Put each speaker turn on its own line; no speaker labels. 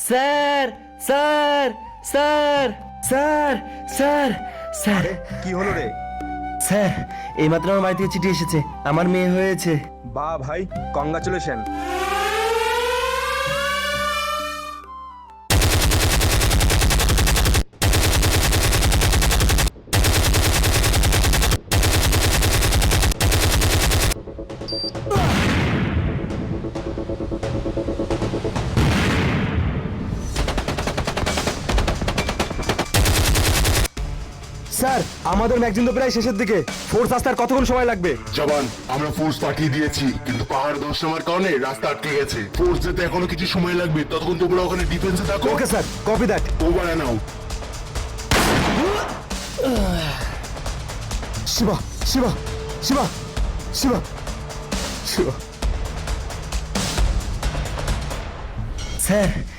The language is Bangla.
Sir sir sir sir sir sir
কি হলো রে?
স্যার এইমাত্র আমার বাড়ি থেকে চিঠি এসেছে, আমার মেয়ে হয়েছে।
বাহ ভাই, কংগ্রাচুলেশন।
স্যার আমাদের ম্যাগজিন তো প্রায় শেষের দিকে, ফোর্স আসতে আর কতক্ষণ সময় লাগবে?
জবান, আমরা ফোর্স পাঠিয়ে দিয়েছি, কিন্তু পাহাড় ধস নামার কারণে রাস্তা আটকে গেছে। ফোর্স যেতে এখনো কিছু সময় লাগবে, ততক্ষণ তোমরা ওখানে ডিফেন্সে থাকো।
Okay sir, copy that.
Over and out.
Shiva Shiva Shiva Shiva Shiva.
Sir